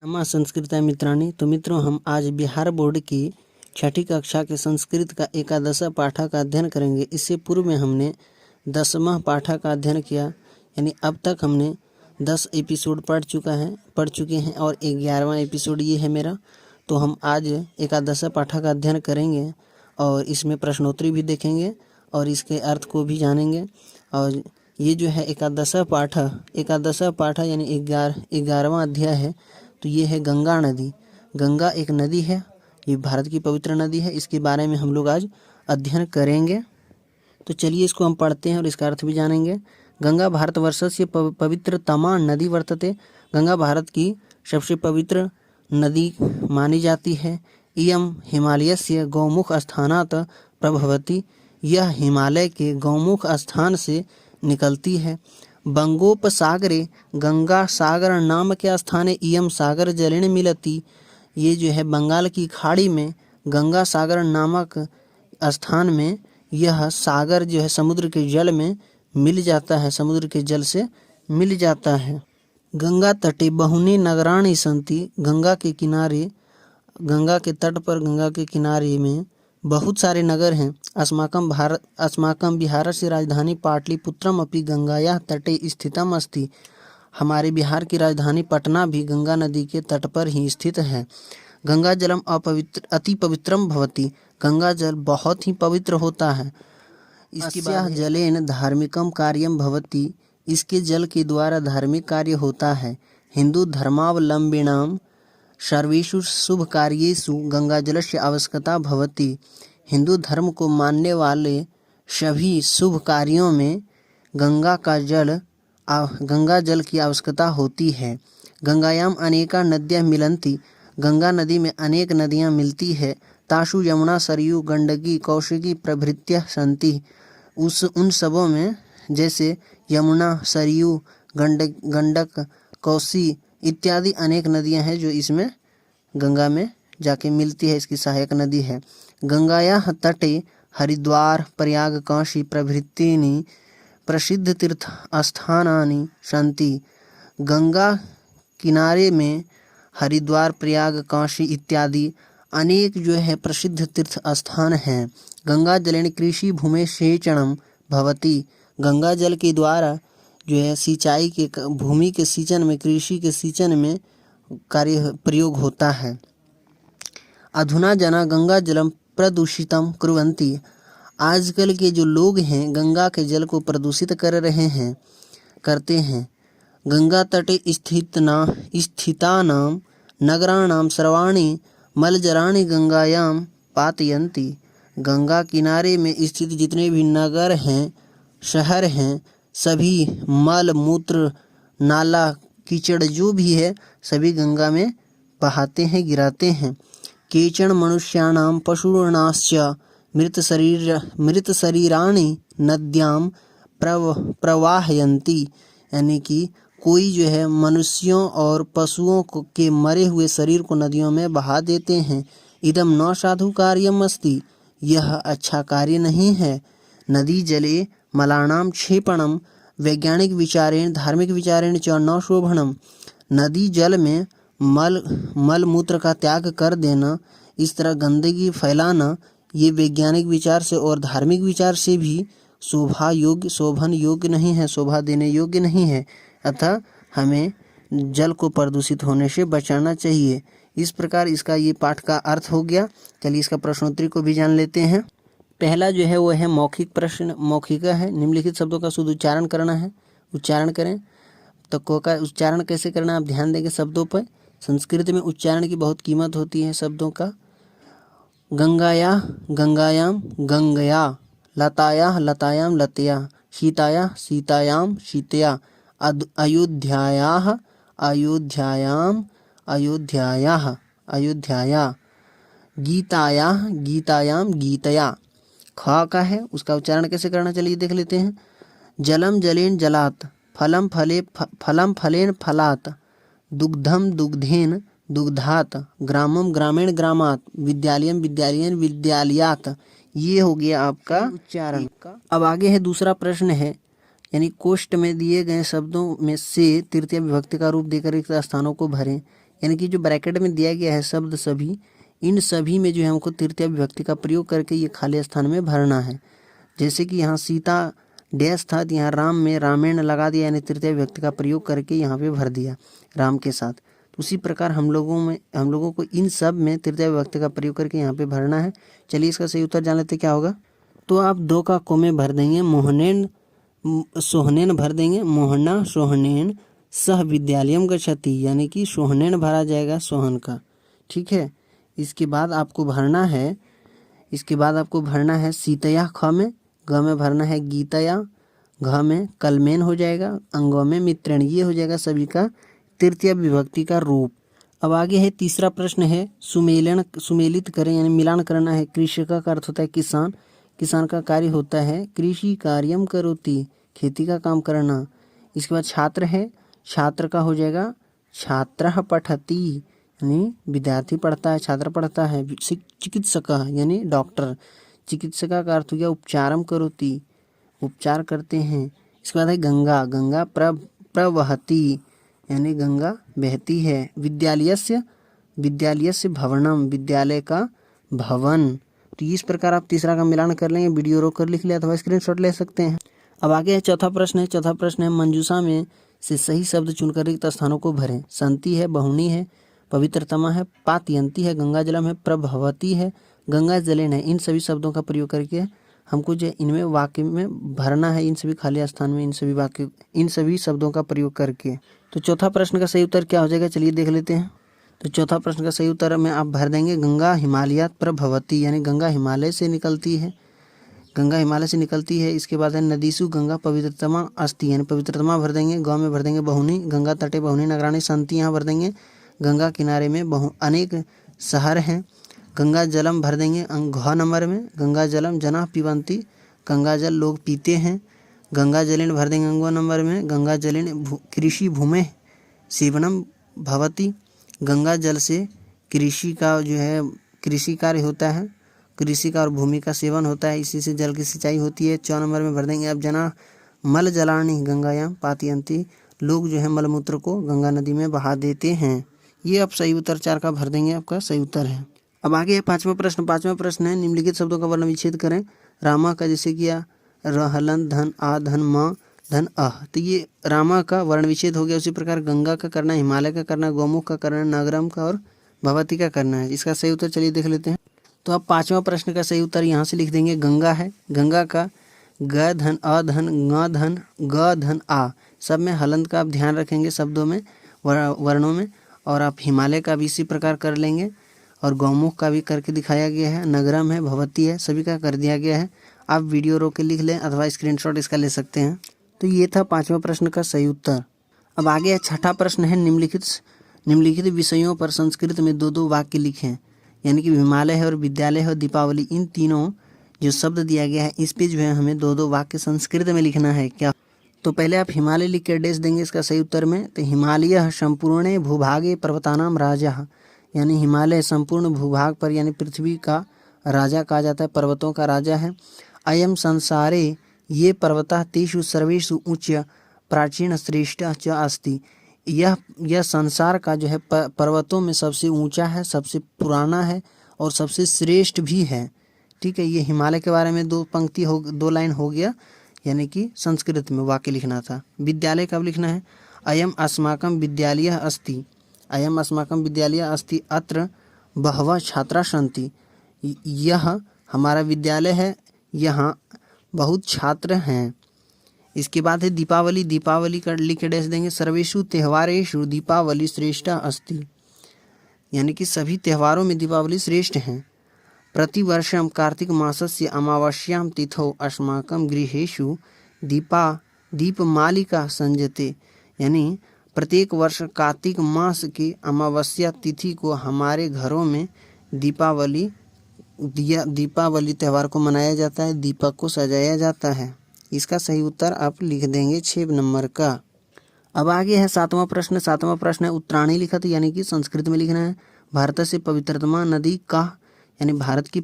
नमः संस्कृता मित्राणि। तो मित्रों, हम आज बिहार बोर्ड की छठी कक्षा के संस्कृत का एकादश पाठा का अध्ययन करेंगे। इससे पूर्व में हमने 10वां पाठा का अध्ययन किया, यानी अब तक हमने 10 एपिसोड पढ़ चुके हैं और 11वां एपिसोड ये है मेरा। तो हम आज एकादश पाठा का अध्ययन करेंगे और इसमें प्रश्नोत्तरी भी देखेंगे और इसके अर्थ को भी जानेंगे। और ये जो है एकादश पाठा यानी 11वां अध्याय है। तो ये है गंगा नदी। गंगा एक नदी है, ये भारत की पवित्र नदी है। इसके बारे में हम लोग आज अध्ययन करेंगे। तो चलिए इसको हम पढ़ते हैं और इसका अर्थ भी जानेंगे। गंगा भारतवर्षस्य पवित्रतमा नदी वर्तते। गंगा भारत की सबसे पवित्र नदी मानी जाती है। इयं हिमालयस्य गौमुख स्थानात् प्रभवति। यह हिमालय के गौमुख स्थान से निकलती है। बंगोपसागरे गंगा सागर नाम के स्थाने इयं सागर जलेन मिलती। ये जो है बंगाल की खाड़ी में गंगा सागर नामक स्थान में यह सागर जो है समुद्र के जल में मिल जाता है, समुद्र के जल से मिल जाता है। गंगा तटे बहुनि नगराणि सन्ति। गंगा के तट पर गंगा के किनारे में बहुत सारे नगर हैं। अस्माकं बिहारस्य राजधानी पाटलिपुत्रम अपि गंगायाः तटे स्थितम् अस्ति। हमारे बिहार की राजधानी पटना भी गंगा नदी के तट पर ही स्थित है। गंगा जलम अति पवित्रम भवति। गंगा जल बहुत ही पवित्र होता है। इसके जलेन धार्मिकम कार्यम भवति। इसके जल के द्वारा धार्मिक कार्य होता है। हिंदू धर्मावलंबिनां सर्वेषु शुभ कार्येषु गंगाजलस्य आवश्यकता भवति। हिंदू धर्म को मानने वाले सभी शुभ कार्यों में गंगा जल की आवश्यकता होती है। गंगायाम अनेका नद्यः मिलन्ति। गंगा नदी में अनेक नदियाँ मिलती है। तासु यमुना सरयू गंडकी कौशिकी प्रभृत्यः सन्ति। उन सबों में जैसे यमुना, सरयू, गंडक, कौशी इत्यादि अनेक नदियां हैं जो इसमें गंगा में जाके मिलती है। इसकी सहायक नदी है। गंगायाः तटे हरिद्वार, प्रयाग, काशी प्रभृतीनि प्रसिद्ध तीर्थ स्थानानि सन्ति। गंगा किनारे में हरिद्वार, प्रयाग, काशी इत्यादि अनेक जो है प्रसिद्ध तीर्थ स्थान हैं। गंगा जलेन कृषि भूमि सेचनम भवति। गंगा जल के द्वारा जो है सिंचाई के भूमि के सिंचन में, कृषि के सिंचन में कार्य प्रयोग होता है। अधुना जना गंगा जलम प्रदूषितम कुर्वन्ति। आजकल के जो लोग हैं गंगा के जल को प्रदूषित करते हैं। गंगा तटे स्थितानां नगराणां सर्वाणि मलजराणि गंगायां पातयन्ति। गंगा किनारे में स्थित जितने भी नगर हैं, शहर हैं, सभी मल मूत्र, नाला, कीचड़ जो भी है सभी गंगा में बहाते हैं, गिराते हैं। केचन मनुष्याणां पशूनाश्च मृत शरीराणि नद्यां प्रवाहयन्ति। यानी कि कोई जो है मनुष्यों और पशुओं के मरे हुए शरीर को नदियों में बहा देते हैं। इदम न साधु कार्यम अस्ति। यह अच्छा कार्य नहीं है। नदी जले मलानां क्षेपणम वैज्ञानिक विचारेण धार्मिक विचारेण च न शोभनम। नदी जल में मल मूत्र का त्याग कर देना, इस तरह गंदगी फैलाना, ये वैज्ञानिक विचार से और धार्मिक विचार से भी शोभन योग्य नहीं है, शोभा देने योग्य नहीं है। अतः हमें जल को प्रदूषित होने से बचाना चाहिए। इस प्रकार इसका ये पाठ का अर्थ हो गया। चलिए इसका प्रश्नोत्तरी को भी जान लेते हैं। पहला जो है वो है मौखिक प्रश्न। मौखिका है, निम्नलिखित शब्दों का शुद्ध उच्चारण करना है। उच्चारण करें। तो को का उच्चारण कैसे करना आप ध्यान देंगे शब्दों पर। संस्कृत में उच्चारण की बहुत कीमत होती है शब्दों का। गंगाया गंगायाम गंगया, लताया लतायाम लतया, सीताया सीतायाम सीतया, अयोध्यायाः अयोध्यायाम अयोध्यायाः अयोध्याया, गीतायाः गीतायाम गीतया। ख का है, उसका उच्चारण कैसे करना चलिए देख लेते हैं। जलम जलेन जलात, फलम फलेन फलात, दुग्धम दुग्धेन दुग्धात, ग्रामम ग्रामीण ग्रामात, विद्यालयम विद्यालयेन विद्यालयात। ये हो गया आपका उच्चारण का। अब आगे है दूसरा प्रश्न है, यानी कोष्ठ में दिए गए शब्दों में से तृतीय विभक्ति का रूप देकर रिक्त स्थानों को भरें। यानी कि जो ब्रैकेट में दिया गया है शब्द सभी, इन सभी में जो है हमको तृतीय विभक्ति का प्रयोग करके ये खाली स्थान में भरना है। जैसे कि यहाँ सीता डैश था तो यहाँ राम में रामायण लगा दिया, यानी तृतीय विभक्ति का प्रयोग करके यहाँ पे भर दिया राम के साथ। तो उसी प्रकार हम लोगों को इन सब में तृतीय विभक्ति का प्रयोग करके यहाँ पे भरना है। चलिए इसका सही उत्तर जान लेते क्या होगा। तो आप 2 का को में भर देंगे मोहनेन सोहनेन भर देंगे, मोहना सोहनेन सह विद्यालयम गच्छति, यानी कि सोहनेन भरा जाएगा सोहन का। ठीक है, इसके बाद आपको भरना है सीतया ख में, ग में भरना है गीतया, घ में कलमेन हो जाएगा, अंगों में मित्रण, ये हो जाएगा सभी का तृतीय विभक्ति का रूप। अब आगे है तीसरा प्रश्न है सुमेलित करें, यानी मिलान करना है। कृषक का अर्थ होता है किसान, किसान का कार्य होता है कृषि कार्यम करोति, खेती का काम करना। इसके बाद छात्र है, छात्र का हो जाएगा छात्रः पठति, यानी विद्यार्थी पढ़ता है, छात्र पढ़ता है। चिकित्सक यानी डॉक्टर, चिकित्सका का अर्थ हो गया उपचारम करोति, उपचार करते हैं। इसके बाद है गंगा, गंगा प्रवहति, यानी गंगा बहती है। विद्यालयस्य भवनम, विद्यालय का भवन। तो इस प्रकार आप तीसरा का मिलान कर लेंगे, वीडियो रोक कर लिख लिया अथवा स्क्रीनशॉट ले सकते हैं। अब आगे है चौथा प्रश्न है मंजूषा में से सही शब्द चुनकर रिक्त स्थानों को भरें। संति है, बहुनी है, पवित्रतमा है, पातयंती है, गंगा जलम है, प्रभवती है, गंगा जलेन है। इन सभी शब्दों का प्रयोग करके हमको जो इनमें वाक्य में भरना है, इन सभी खाली स्थान में इन सभी शब्दों का प्रयोग करके। तो चौथा प्रश्न का सही उत्तर क्या हो जाएगा, चलिए देख लेते हैं। तो चौथा प्रश्न का सही उत्तर में आप भर देंगे गंगा हिमालयात प्रभवती, यानी गंगा हिमालय से निकलती है, गंगा हिमालय से निकलती है। इसके बाद है नदीसु गंगा पवित्रतमा अस्ति, यानी पवित्रतमा भर देंगे। गाँव में भर देंगे बहुनी, गंगा तटे बहुनी नगराणी संति, यहाँ भर देंगे गंगा किनारे में अनेक शहर हैं। गंगा जलम भर देंगे घ नंबर में, गंगा जलम जना पीबंती, गंगा जल लोग पीते हैं। गंगा जलेन भर देंगे अंगो नंबर में, गंगा जलेन कृषि भूमि सेवनम भवती, गंगा जल से कृषि का जो है कृषि कार्य होता है, कृषि का और भूमि का सेवन होता है, इसी से जल की सिंचाई होती है। 4 नंबर में भर देंगे अब जना मल जलानी गंगायाम पातयंती, लोग जो है मलमूत्र को गंगा नदी में बहा देते हैं। ये आप सही उत्तर 4 का भर देंगे, आपका सही उत्तर है। अब आगे है पांचवा प्रश्न है निम्नलिखित शब्दों का वर्ण विच्छेद करें। रामा का जैसे किया रहलन धन आ धन म धन अह, तो ये रामा का वर्ण विच्छेद हो गया। उसी प्रकार गंगा का करना, हिमालय का करना, गौमुख का करना, नगरम का और भगवती का करना है। इसका सही उत्तर चलिए देख लेते हैं। तो अब पांचवा प्रश्न का सही उत्तर यहाँ से लिख देंगे गंगा है, गंगा का ग धन अ धन ग धन ग धन आ, सब में हलंत का आप ध्यान रखेंगे शब्दों में वर्णों में। और आप हिमालय का भी इसी प्रकार कर लेंगे और गौमुख का भी करके दिखाया गया है, नगरम है, भगवती है, सभी का कर दिया गया है। आप वीडियो रोक के लिख लें अथवा स्क्रीनशॉट इसका ले सकते हैं। तो ये था पांचवा प्रश्न का सही उत्तर। अब आगे है छठा प्रश्न है निम्नलिखित विषयों पर संस्कृत में 2-2 वाक्य लिखें, यानी कि हिमालय है और विद्यालय है और दीपावली, इन तीनों जो शब्द दिया गया है इस पे जो है हमें 2-2 वाक्य संस्कृत में लिखना है। क्या तो पहले आप हिमालय लिख के डैश देंगे इसका सही उत्तर में। तो हिमालय संपूर्ण भूभागे पर्वतानाम राजा, यानी हिमालय संपूर्ण भूभाग पर यानी पृथ्वी का राजा कहा जाता है, पर्वतों का राजा है। अयम संसारे ये पर्वतः तेषु सर्वेषु उच्च प्राचीन श्रेष्ठ च अस्ति, यह संसार का जो है पर्वतों में सबसे ऊंचा है, सबसे पुराना है और सबसे श्रेष्ठ भी है। ठीक है, ये हिमालय के बारे में 2 लाइन हो गया, यानी कि संस्कृत में वाक्य लिखना था। विद्यालय कब लिखना है, अयम अस्माकं विद्यालयः अस्ति, अयम अस्माकं विद्यालयः अस्ति अत्र बहवः छात्राः सन्ति, यह हमारा विद्यालय है, यहाँ बहुत छात्र हैं। इसके बाद है दीपावली का लिख के डैश देंगे। सर्वेषु त्योहारेषु दीपावली श्रेष्ठा अस्ति, यानी कि सभी त्योहारों में दीपावली श्रेष्ठ हैं। प्रतिवर्षं कार्तिक मासस्य अमावास्यां तिथौ अस्माकं गृहेषु दीपमालिका संजते, यानी प्रत्येक वर्ष कार्तिक मास की अमावस्या तिथि को हमारे घरों में दीपावली त्यौहार को मनाया जाता है, दीपक को सजाया जाता है। इसका सही उत्तर आप लिख देंगे 6 नंबर का। अब आगे है सातवां प्रश्न है उत्तरायणी लिखत, यानी कि संस्कृत में लिखना है। भारत से पवित्रतमा नदी का, यानी भारत की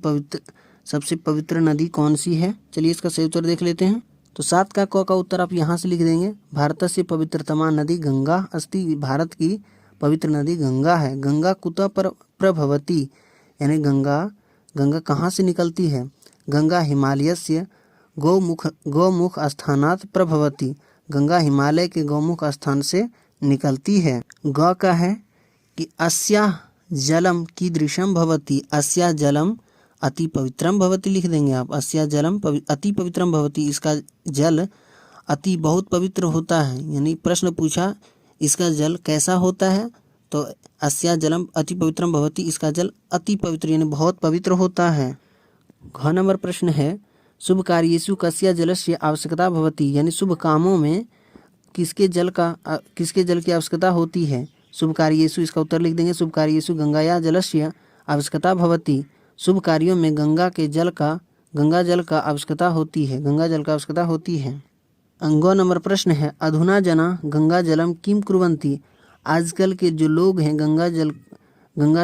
सबसे पवित्र नदी कौन सी है, चलिए इसका सही उत्तर देख लेते हैं। तो 7 का उत्तर आप यहाँ से लिख देंगे। भारत से पवित्रतमा नदी गंगा अस्ति, भारत की पवित्र नदी गंगा है। गंगा कुतः प्रभवती, यानी गंगा कहाँ से निकलती है? गंगा हिमालयस्य गौमुख स्थानात् प्रभवती, गंगा हिमालय के गौमुख स्थान से निकलती है। ग का है कि अस्याः जलम कीदृशम भवति, अस्याः जलम अति पवित्रम भवति लिख देंगे आप। अस्याः जलम अति पवित्रम भवति, इसका जल अति बहुत पवित्र होता है। यानी प्रश्न पूछा इसका जल कैसा होता है, तो अस्याः जलम अति पवित्रम भवति, इसका जल अति पवित्र यानी बहुत पवित्र होता है। घ नंबर प्रश्न है शुभ कार्येषु कस्य जलस्य आवश्यकता भवति, यानी शुभ कामों में किसके जल की आवश्यकता होती है? शुभ कार्येषु, इसका उत्तर लिख देंगे शुभ कार्येषु गंगायाः जलस्य आवश्यकता भवति, शुभ कार्यों में गंगा जल का आवश्यकता होती है, गंगा जल का आवश्यकता होती है। अंगो नंबर प्रश्न है अधुना जना गंगा जलम किम कुर्वन्ति, आजकल के जो लोग हैं गंगा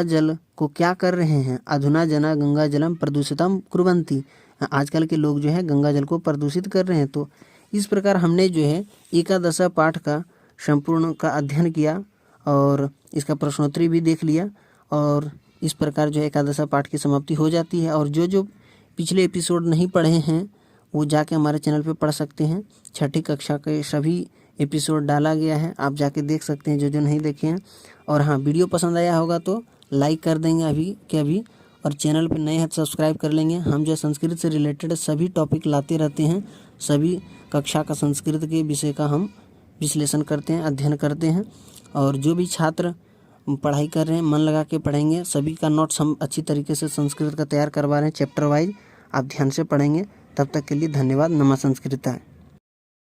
जल को क्या कर रहे हैं? अधुना जना गंगा जलम प्रदूषितम कुर्वन्ति, आजकल के लोग जो है गंगा जल को प्रदूषित कर रहे हैं। तो इस प्रकार हमने जो है एकादश पाठ का संपूर्ण का अध्ययन किया और इसका प्रश्नोत्तरी भी देख लिया, और इस प्रकार जो है एकादश पाठ की समाप्ति हो जाती है। और जो पिछले एपिसोड नहीं पढ़े हैं वो जाके हमारे चैनल पे पढ़ सकते हैं। छठी कक्षा के सभी एपिसोड डाला गया है, आप जाके देख सकते हैं जो नहीं देखे हैं। और हाँ, वीडियो पसंद आया होगा तो लाइक कर देंगे अभी के अभी, और चैनल पे नए हैं तो सब्सक्राइब कर लेंगे। हम जो संस्कृत से रिलेटेड सभी टॉपिक लाते रहते हैं, सभी कक्षा का संस्कृत के विषय का हम विश्लेषण करते हैं, अध्ययन करते हैं। और जो भी छात्र पढ़ाई कर रहे हैं मन लगा के पढ़ेंगे, सभी का नोट्स हम अच्छी तरीके से संस्कृत का तैयार करवा रहे हैं चैप्टर वाइज, आप ध्यान से पढ़ेंगे। तब तक के लिए धन्यवाद। नमः संस्कृताय।